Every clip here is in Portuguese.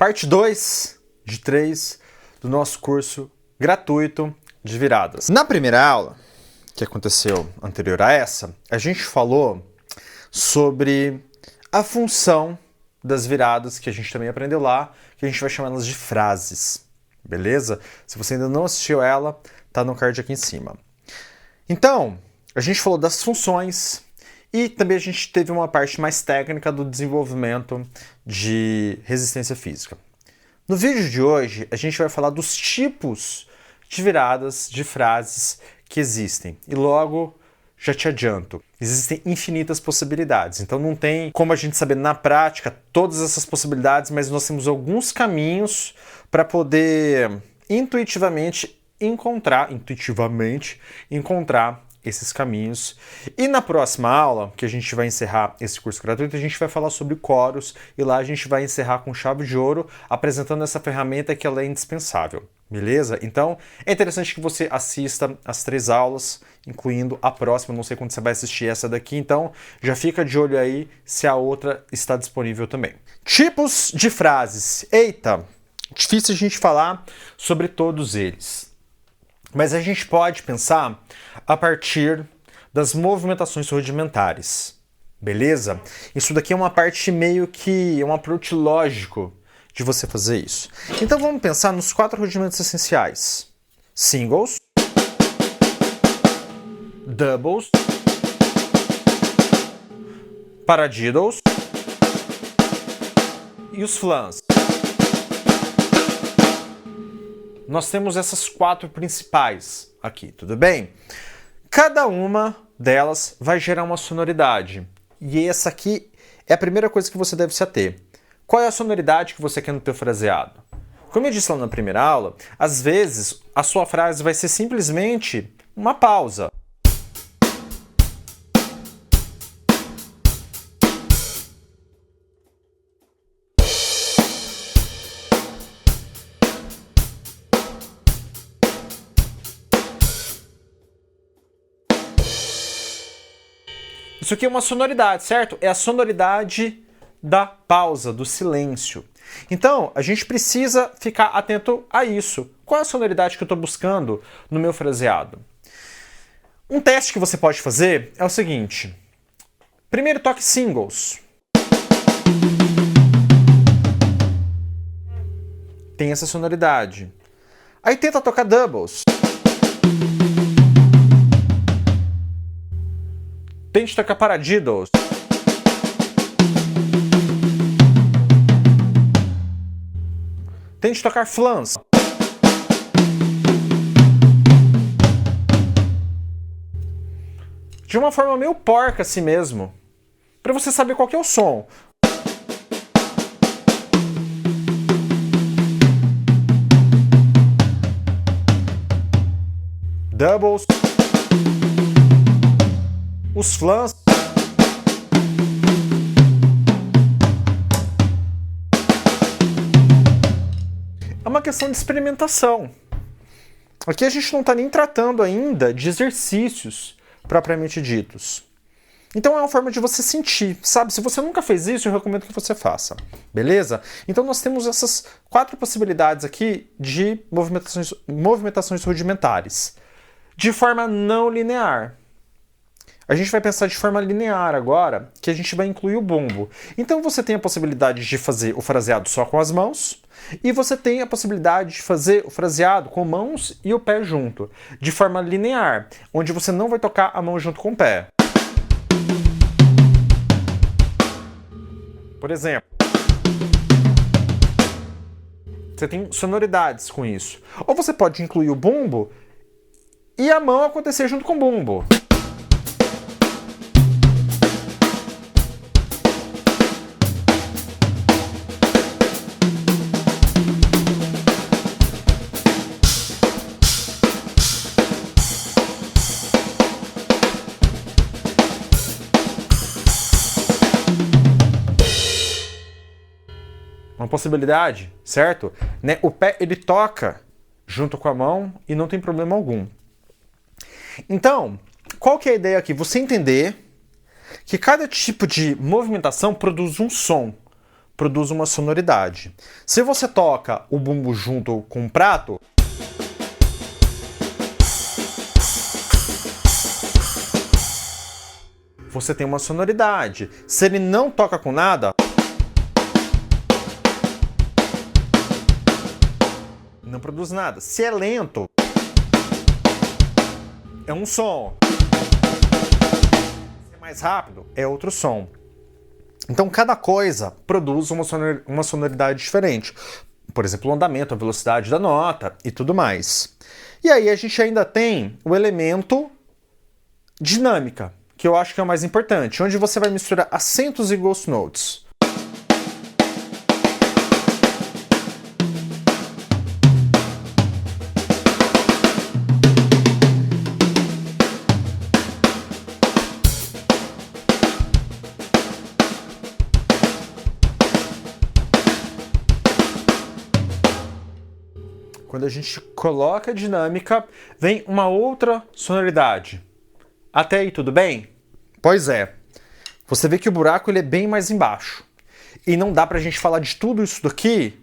Parte 2 de 3 do nosso curso gratuito de viradas. Na primeira aula, que aconteceu anterior a essa, a gente falou sobre a função das viradas, que a gente também aprendeu lá, que a gente vai chamar elas de frases, beleza? Se você ainda não assistiu ela, tá no card aqui em cima. Então, a gente falou das funções e também a gente teve uma parte mais técnica do desenvolvimento de resistência física. No vídeo de hoje, a gente vai falar dos tipos de viradas, de frases que existem. E logo, já te adianto, existem infinitas possibilidades. Então não tem como a gente saber na prática todas essas possibilidades, mas nós temos alguns caminhos para poder intuitivamente encontrar esses caminhos. E na próxima aula, que a gente vai encerrar esse curso gratuito, a gente vai falar sobre Chorus e lá a gente vai encerrar com chave de ouro, apresentando essa ferramenta que ela é indispensável. Beleza? Então, é interessante que você assista as 3 aulas, incluindo a próxima. Não sei quando você vai assistir essa daqui, então já fica de olho aí se a outra está disponível também. Tipos de frases. Eita, difícil a gente falar sobre todos eles. Mas a gente pode pensar a partir das movimentações rudimentares. Beleza? Isso daqui é uma parte meio que um approach lógico de você fazer isso. Então vamos pensar nos 4 rudimentos essenciais: singles, doubles, paradiddles e os flans. Nós temos essas 4 principais aqui, tudo bem? Cada uma delas vai gerar uma sonoridade. E essa aqui é a primeira coisa que você deve se ater. Qual é a sonoridade que você quer no teu fraseado? Como eu disse lá na primeira aula, às vezes a sua frase vai ser simplesmente uma pausa. Isso aqui é uma sonoridade, certo? É a sonoridade da pausa, do silêncio. Então, a gente precisa ficar atento a isso. Qual é a sonoridade que eu estou buscando no meu fraseado? Um teste que você pode fazer é o seguinte. Primeiro toque singles. Tem essa sonoridade. Aí tenta tocar doubles. Tente tocar paradiddles. Tente tocar flans. De uma forma meio porca assim mesmo, para você saber qual que é o som. Doubles. Os flans. É uma questão de experimentação. Aqui a gente não está nem tratando ainda de exercícios propriamente ditos. Então é uma forma de você sentir, sabe? Se você nunca fez isso, eu recomendo que você faça. Beleza? Então nós temos essas 4 possibilidades aqui de movimentações rudimentares. De forma não linear. A gente vai pensar de forma linear agora, que a gente vai incluir o bumbo. Então você tem a possibilidade de fazer o fraseado só com as mãos, e você tem a possibilidade de fazer o fraseado com mãos e o pé junto, de forma linear, onde você não vai tocar a mão junto com o pé. Por exemplo, você tem sonoridades com isso. Ou você pode incluir o bumbo e a mão acontecer junto com o bumbo. Uma possibilidade, certo? Né? O pé ele toca junto com a mão e não tem problema algum. Então, qual que é a ideia aqui? Você entender que cada tipo de movimentação produz um som. produz uma sonoridade. Se você toca o bumbo junto com um prato, você tem uma sonoridade. Se ele não toca com nada, não produz nada. Se é lento, é um som. Se é mais rápido, é outro som. Então, cada coisa produz uma sonoridade diferente. Por exemplo, o andamento, a velocidade da nota e tudo mais. E aí a gente ainda tem o elemento dinâmica, que eu acho que é o mais importante, onde você vai misturar acentos e ghost notes. Quando a gente coloca a dinâmica, vem uma outra sonoridade. Até aí, tudo bem? Pois é. Você vê que o buraco ele é bem mais embaixo. E não dá pra gente falar de tudo isso daqui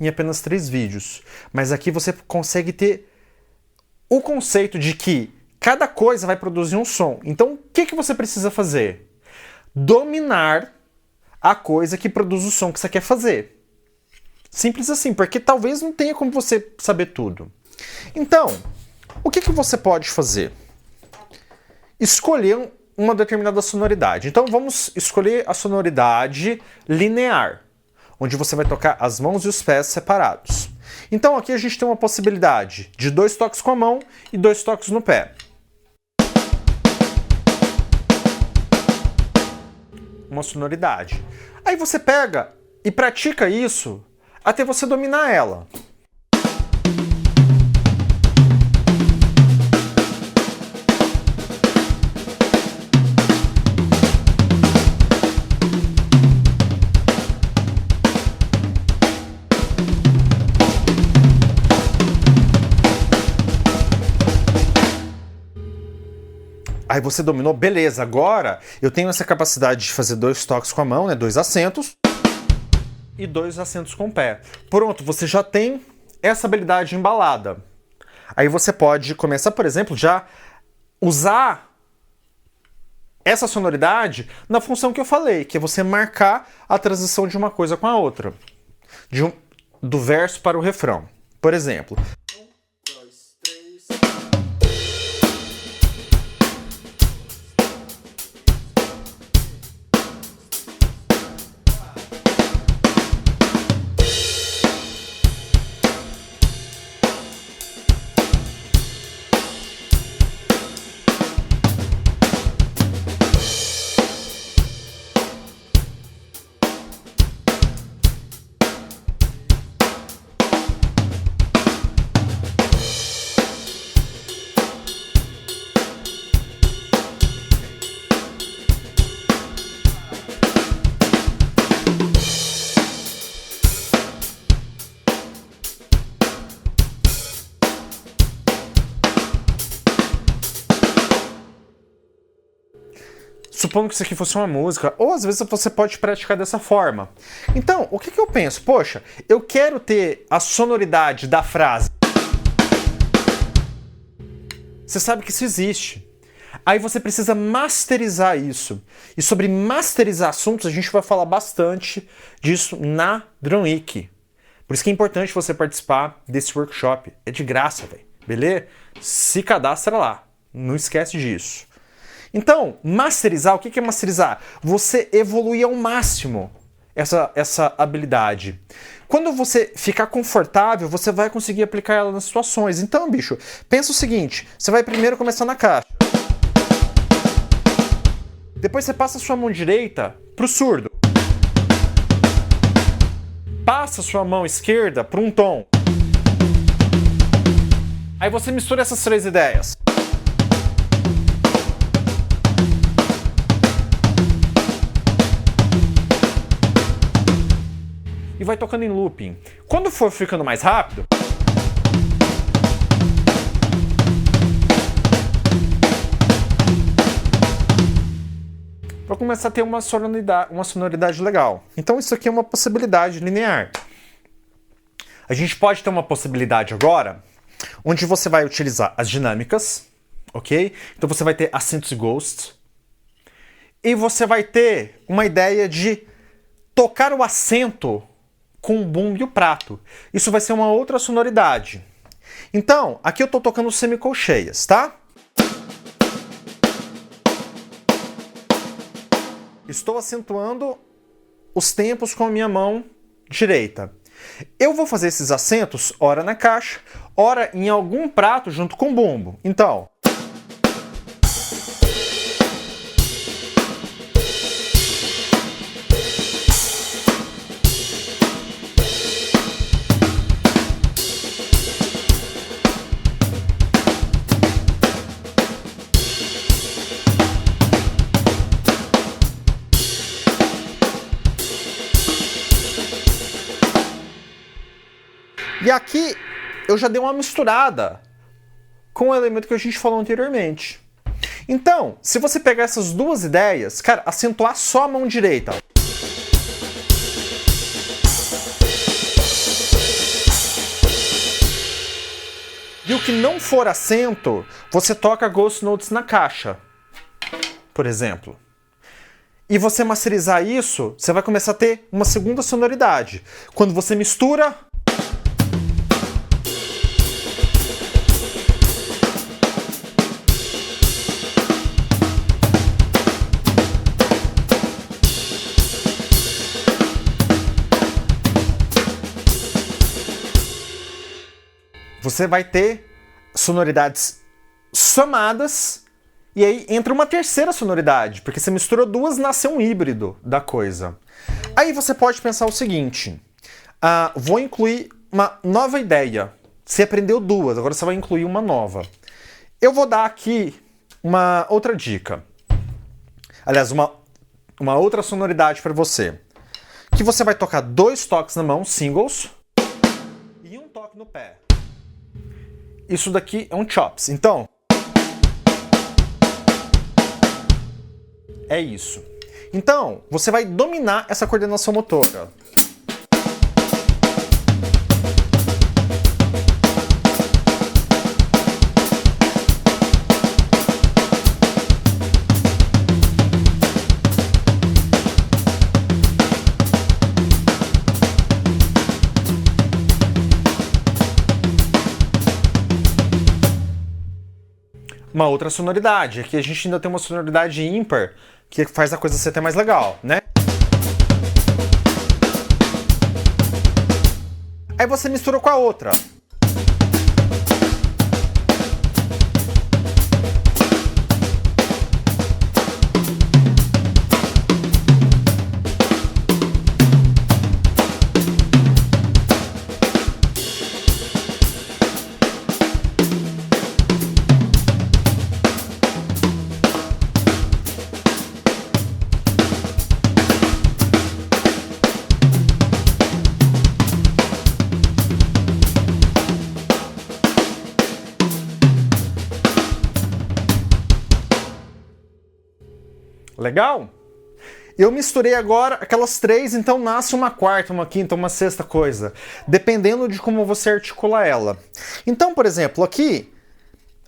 em apenas 3 vídeos. Mas aqui você consegue ter o conceito de que cada coisa vai produzir um som. Então, o que você precisa fazer? Dominar a coisa que produz o som que você quer fazer. Simples assim, porque talvez não tenha como você saber tudo. Então, o que você pode fazer? Escolher uma determinada sonoridade. Então vamos escolher a sonoridade linear, onde você vai tocar as mãos e os pés separados. Então aqui a gente tem uma possibilidade de 2 toques com a mão e 2 toques no pé. Uma sonoridade. Aí você pega e pratica isso até você dominar ela. Aí você dominou, beleza, agora eu tenho essa capacidade de fazer 2 toques com a mão, né, 2 acentos, e 2 acentos com o pé. Pronto, você já tem essa habilidade embalada. Aí você pode começar, por exemplo, já usar essa sonoridade na função que eu falei, que é você marcar a transição de uma coisa com a outra. Do verso para o refrão. Por exemplo. Supondo que isso aqui fosse uma música, ou às vezes você pode praticar dessa forma. Então, o que eu penso? Poxa, eu quero ter a sonoridade da frase. Você sabe que isso existe. Aí você precisa masterizar isso. E sobre masterizar assuntos, a gente vai falar bastante disso na Drum Week. Por isso que é importante você participar desse workshop. É de graça, velho. Beleza? Se cadastra lá. Não esquece disso. Então, masterizar, o que é masterizar? Você evoluir ao máximo essa habilidade. Quando você ficar confortável, você vai conseguir aplicar ela nas situações. Então, bicho, pensa o seguinte, você vai primeiro começar na caixa. Depois você passa a sua mão direita pro surdo. Passa a sua mão esquerda para um tom. Aí você mistura essas 3 ideias. E vai tocando em looping. Quando for ficando mais rápido, para começar a ter uma sonoridade legal. Então isso aqui é uma possibilidade linear. A gente pode ter uma possibilidade agora, onde você vai utilizar as dinâmicas, ok? Então você vai ter acentos e ghosts, e você vai ter uma ideia de tocar o acento com o bumbo e o prato. Isso vai ser uma outra sonoridade. Então, aqui eu estou tocando semicolcheias, tá? Estou acentuando os tempos com a minha mão direita. Eu vou fazer esses acentos, ora na caixa, ora em algum prato junto com o bumbo. Então... E aqui eu já dei uma misturada com o elemento que a gente falou anteriormente. Então, se você pegar essas duas ideias, cara, acentuar só a mão direita. E o que não for acento, você toca ghost notes na caixa, por exemplo. E você masterizar isso, você vai começar a ter uma segunda sonoridade. Quando você mistura... Você vai ter sonoridades somadas e aí entra uma terceira sonoridade, porque você misturou duas, nasceu um híbrido da coisa. Aí você pode pensar o seguinte, vou incluir uma nova ideia. Você aprendeu duas, agora você vai incluir uma nova. Eu vou dar aqui uma outra dica. Aliás, uma outra sonoridade para você. Que você vai tocar 2 toques na mão, singles, e um toque no pé. Isso daqui é um chops. Então, é isso. Então, você vai dominar essa coordenação motora. Uma outra sonoridade. Aqui a gente ainda tem uma sonoridade ímpar que faz a coisa ser até mais legal, né? Aí você misturou com a outra. Legal? Eu misturei agora aquelas 3, então nasce uma quarta, uma quinta, uma sexta coisa, dependendo de como você articula ela. Então, por exemplo, aqui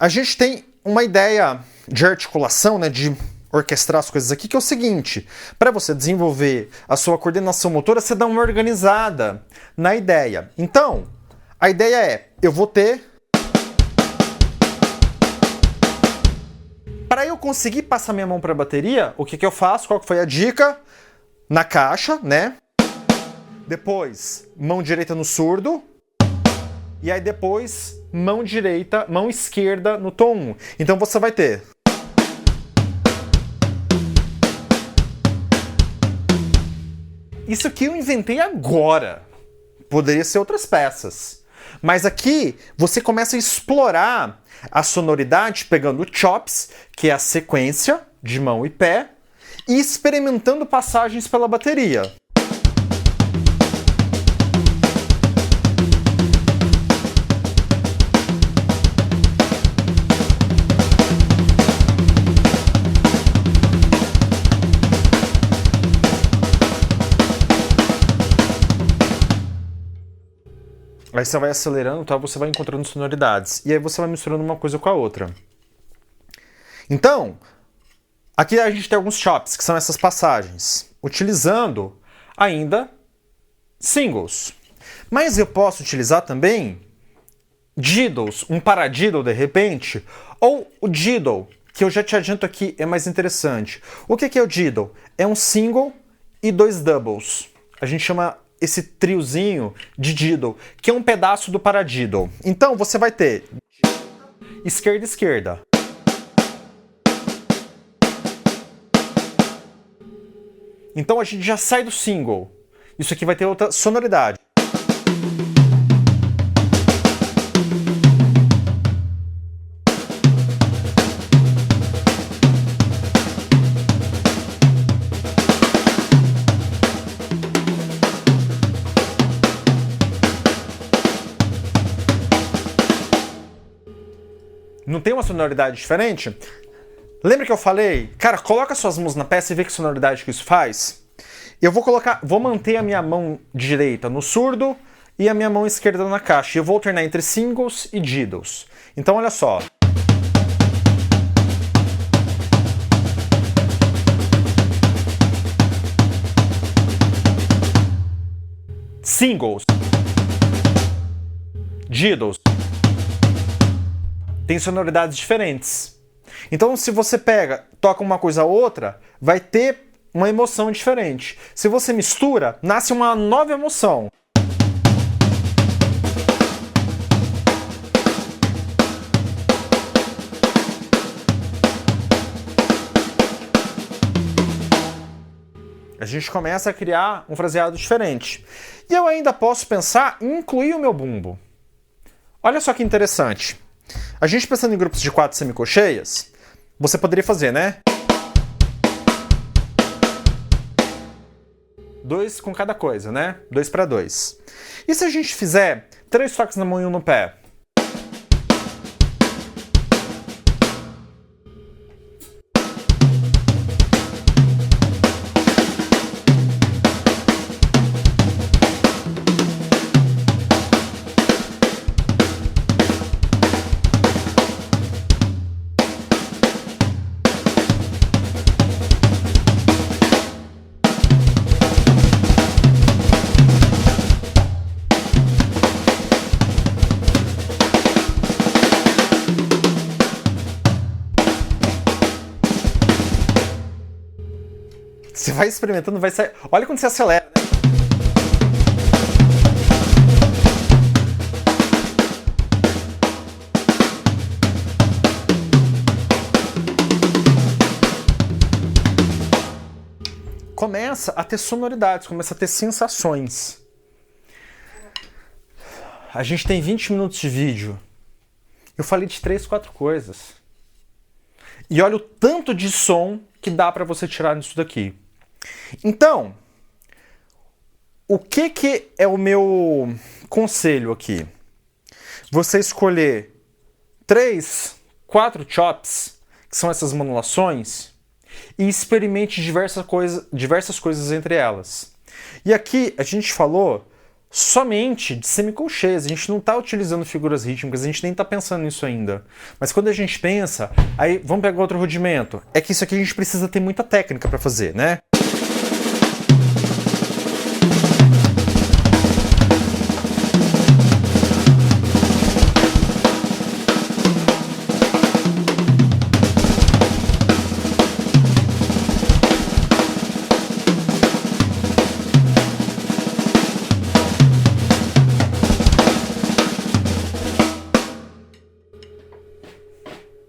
a gente tem uma ideia de articulação, né, de orquestrar as coisas aqui, que é o seguinte: para você desenvolver a sua coordenação motora, você dá uma organizada na ideia. Então, a ideia é, eu vou ter... Para eu conseguir passar minha mão para a bateria, o que eu faço? Qual que foi a dica? Na caixa, né? Depois, mão direita no surdo. E aí depois, mão esquerda no tom 1. Então você vai ter... Isso aqui eu inventei agora. Poderia ser outras peças. Mas aqui você começa a explorar a sonoridade pegando o chops, que é a sequência de mão e pé, e experimentando passagens pela bateria. Aí você vai acelerando, tá? Você vai encontrando sonoridades. E aí você vai misturando uma coisa com a outra. Então, aqui a gente tem alguns chops, que são essas passagens, utilizando ainda singles. Mas eu posso utilizar também diddles, um paradiddle de repente, ou o diddle, que eu já te adianto aqui é mais interessante. O que é o diddle? É um single e 2 doubles. A gente chama esse triozinho de diddle, que é um pedaço do paradiddle. Então você vai ter esquerda, esquerda. Então a gente já sai do single. Isso aqui vai ter outra sonoridade. Não tem uma sonoridade diferente? Lembra que eu falei? Cara, coloca suas mãos na peça e vê que sonoridade que isso faz. Eu vou manter a minha mão direita no surdo e a minha mão esquerda na caixa. E eu vou alternar entre singles e diddles. Então olha só. Singles. Diddles. Tem sonoridades diferentes. Então, se você toca uma coisa ou outra, vai ter uma emoção diferente. Se você mistura, nasce uma nova emoção. A gente começa a criar um fraseado diferente. E eu ainda posso pensar em incluir o meu bumbo. Olha só que interessante. A gente pensando em grupos de 4 semicolcheias, você poderia fazer, né? 2 com cada coisa, né? 2 para 2. E se a gente fizer 3 toques na mão e 1 no pé? Você vai experimentando, vai sair. Olha quando você acelera, né? Começa a ter sonoridades, começa a ter sensações. A gente tem 20 minutos de vídeo. Eu falei de 3, 4 coisas. E olha o tanto de som que dá para você tirar disso daqui. Então, o que é o meu conselho aqui? Você escolher 3, 4 chops, que são essas modulações, e experimente diversas coisas entre elas. E aqui a gente falou somente de semicolcheias, a gente não está utilizando figuras rítmicas, a gente nem está pensando nisso ainda. Mas quando a gente pensa, aí vamos pegar outro rudimento, é que isso aqui a gente precisa ter muita técnica para fazer, né?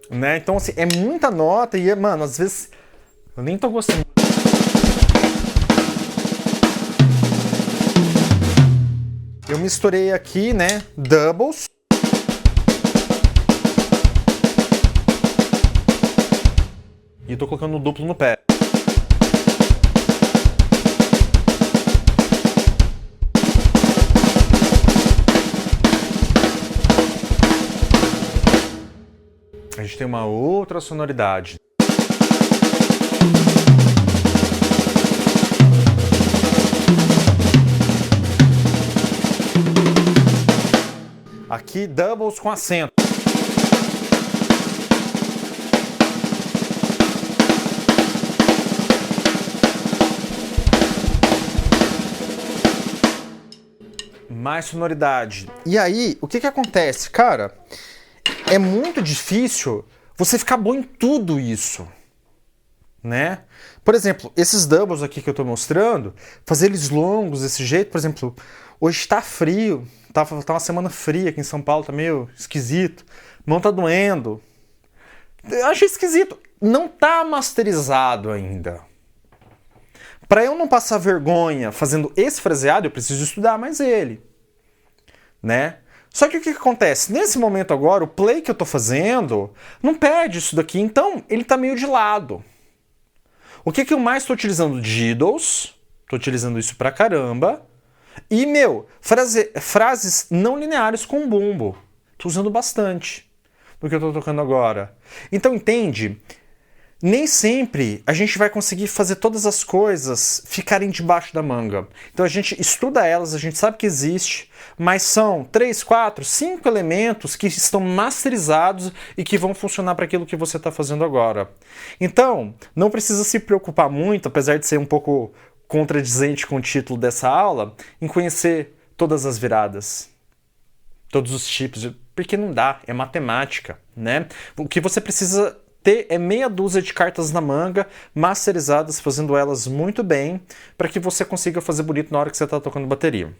Né? Então, assim, é muita nota e, mano, às vezes eu nem tô gostando. Eu misturei aqui, né, doubles. E tô colocando o duplo no pé. A gente tem uma outra sonoridade. Aqui, doubles com acento. Mais sonoridade. E aí, o que que acontece? Cara, é muito difícil você ficar bom em tudo isso, né? Por exemplo, esses doubles aqui que eu tô mostrando, fazer eles longos desse jeito, por exemplo, hoje tá frio, tá uma semana fria aqui em São Paulo, tá meio esquisito, mão tá doendo. Eu achei esquisito. Não tá masterizado ainda. Para eu não passar vergonha fazendo esse fraseado, eu preciso estudar mais ele, né? Só que o que acontece? Nesse momento agora, o play que eu tô fazendo não pede isso daqui, então ele tá meio de lado. O que eu mais estou utilizando? Jiggles, tô utilizando isso pra caramba. E, frases não lineares com bumbo. Tô usando bastante do que eu tô tocando agora. Então, entende? Nem sempre a gente vai conseguir fazer todas as coisas ficarem debaixo da manga. Então a gente estuda elas, a gente sabe que existe, mas são 3, 4, 5 elementos que estão masterizados e que vão funcionar para aquilo que você está fazendo agora. Então, não precisa se preocupar muito, apesar de ser um pouco contradizente com o título dessa aula, em conhecer todas as viradas, todos os tipos, porque não dá, é matemática, né? O que você precisa ter é meia dúzia de cartas na manga, masterizadas, fazendo elas muito bem, para que você consiga fazer bonito na hora que você está tocando bateria.